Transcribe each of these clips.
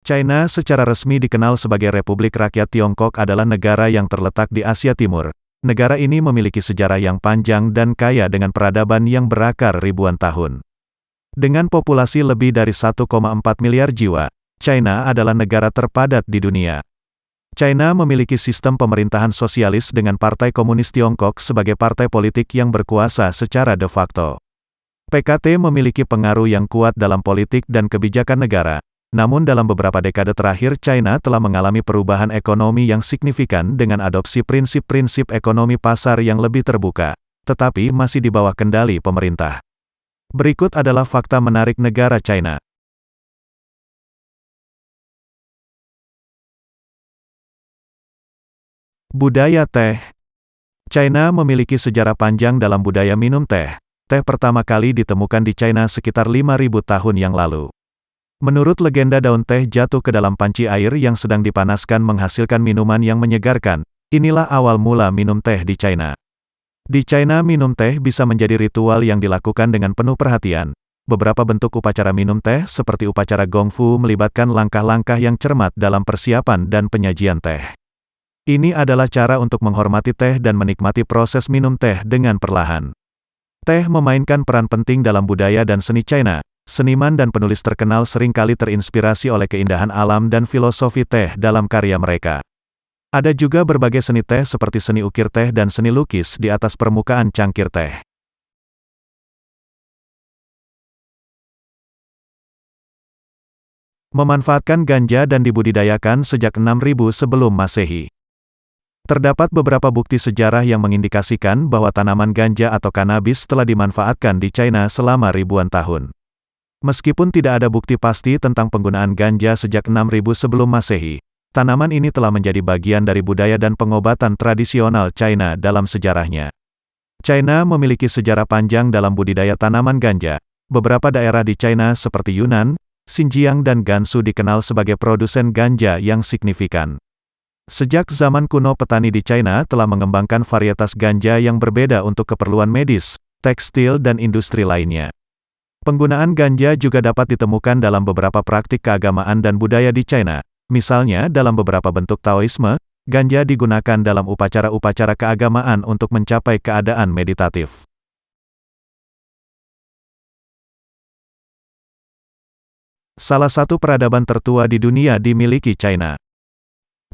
China secara resmi dikenal sebagai Republik Rakyat Tiongkok adalah negara yang terletak di Asia Timur. Negara ini memiliki sejarah yang panjang dan kaya dengan peradaban yang berakar ribuan tahun. Dengan populasi lebih dari 1,4 miliar jiwa, China adalah negara terpadat di dunia. China memiliki sistem pemerintahan sosialis dengan Partai Komunis Tiongkok sebagai partai politik yang berkuasa secara de facto. PKT memiliki pengaruh yang kuat dalam politik dan kebijakan negara. Namun dalam beberapa dekade terakhir China telah mengalami perubahan ekonomi yang signifikan dengan adopsi prinsip-prinsip ekonomi pasar yang lebih terbuka, tetapi masih di bawah kendali pemerintah. Berikut adalah fakta menarik negara China. Budaya teh. China memiliki sejarah panjang dalam budaya minum teh. Teh pertama kali ditemukan di China sekitar 5.000 tahun yang lalu. Menurut legenda daun teh jatuh ke dalam panci air yang sedang dipanaskan menghasilkan minuman yang menyegarkan. Inilah awal mula minum teh di China. Di China minum teh bisa menjadi ritual yang dilakukan dengan penuh perhatian. Beberapa bentuk upacara minum teh seperti upacara gongfu melibatkan langkah-langkah yang cermat dalam persiapan dan penyajian teh. Ini adalah cara untuk menghormati teh dan menikmati proses minum teh dengan perlahan. Teh memainkan peran penting dalam budaya dan seni China. Seniman dan penulis terkenal seringkali terinspirasi oleh keindahan alam dan filosofi teh dalam karya mereka. Ada juga berbagai seni teh seperti seni ukir teh dan seni lukis di atas permukaan cangkir teh. Memanfaatkan ganja dan dibudidayakan sejak 6000 sebelum Masehi. Terdapat beberapa bukti sejarah yang mengindikasikan bahwa tanaman ganja atau kanabis telah dimanfaatkan di China selama ribuan tahun. Meskipun tidak ada bukti pasti tentang penggunaan ganja sejak 6000 sebelum Masehi, tanaman ini telah menjadi bagian dari budaya dan pengobatan tradisional China dalam sejarahnya. China memiliki sejarah panjang dalam budidaya tanaman ganja. Beberapa daerah di China seperti Yunnan, Xinjiang dan Gansu dikenal sebagai produsen ganja yang signifikan. Sejak zaman kuno petani di China telah mengembangkan varietas ganja yang berbeda untuk keperluan medis, tekstil dan industri lainnya. Penggunaan ganja juga dapat ditemukan dalam beberapa praktik keagamaan dan budaya di China. Misalnya, dalam beberapa bentuk Taoisme, ganja digunakan dalam upacara-upacara keagamaan untuk mencapai keadaan meditatif. Salah satu peradaban tertua di dunia dimiliki China.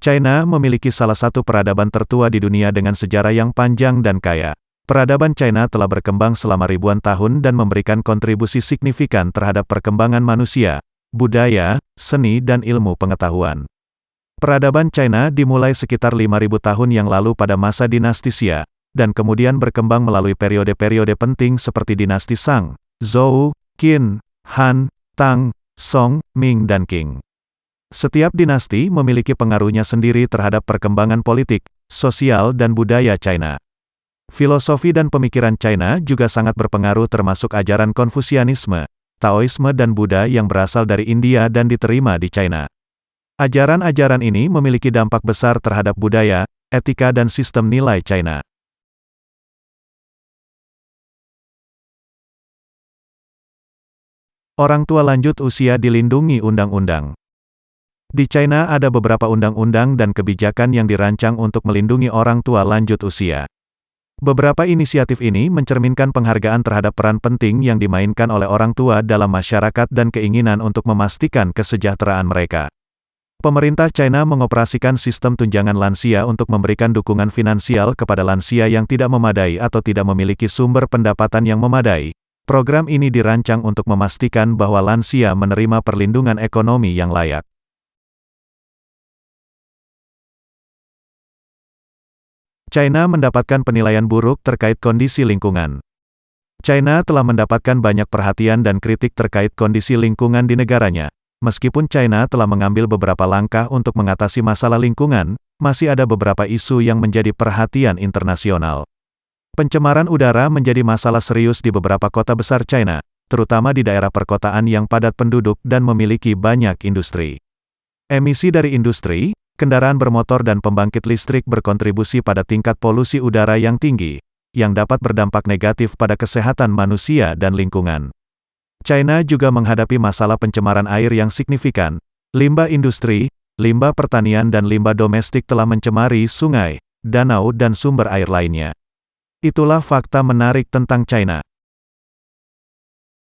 China memiliki salah satu peradaban tertua di dunia dengan sejarah yang panjang dan kaya. Peradaban China telah berkembang selama ribuan tahun dan memberikan kontribusi signifikan terhadap perkembangan manusia, budaya, seni dan ilmu pengetahuan. Peradaban China dimulai sekitar 5.000 tahun yang lalu pada masa dinasti Xia, dan kemudian berkembang melalui periode-periode penting seperti dinasti Shang, Zhou, Qin, Han, Tang, Song, Ming dan Qing. Setiap dinasti memiliki pengaruhnya sendiri terhadap perkembangan politik, sosial dan budaya China. Filosofi dan pemikiran China juga sangat berpengaruh termasuk ajaran Konfusianisme, Taoisme dan Buddha yang berasal dari India dan diterima di China. Ajaran-ajaran ini memiliki dampak besar terhadap budaya, etika dan sistem nilai China. Orang tua lanjut usia dilindungi undang-undang. Di China ada beberapa undang-undang dan kebijakan yang dirancang untuk melindungi orang tua lanjut usia. Beberapa inisiatif ini mencerminkan penghargaan terhadap peran penting yang dimainkan oleh orang tua dalam masyarakat dan keinginan untuk memastikan kesejahteraan mereka. Pemerintah China mengoperasikan sistem tunjangan lansia untuk memberikan dukungan finansial kepada lansia yang tidak memadai atau tidak memiliki sumber pendapatan yang memadai. Program ini dirancang untuk memastikan bahwa lansia menerima perlindungan ekonomi yang layak. China mendapatkan penilaian buruk terkait kondisi lingkungan. China telah mendapatkan banyak perhatian dan kritik terkait kondisi lingkungan di negaranya. Meskipun China telah mengambil beberapa langkah untuk mengatasi masalah lingkungan, masih ada beberapa isu yang menjadi perhatian internasional. Pencemaran udara menjadi masalah serius di beberapa kota besar China, terutama di daerah perkotaan yang padat penduduk dan memiliki banyak industri. Emisi dari industri, kendaraan bermotor dan pembangkit listrik berkontribusi pada tingkat polusi udara yang tinggi, yang dapat berdampak negatif pada kesehatan manusia dan lingkungan. China juga menghadapi masalah pencemaran air yang signifikan, Limbah industri, limbah pertanian dan limbah domestik telah mencemari sungai, danau dan sumber air lainnya. Itulah fakta menarik tentang China.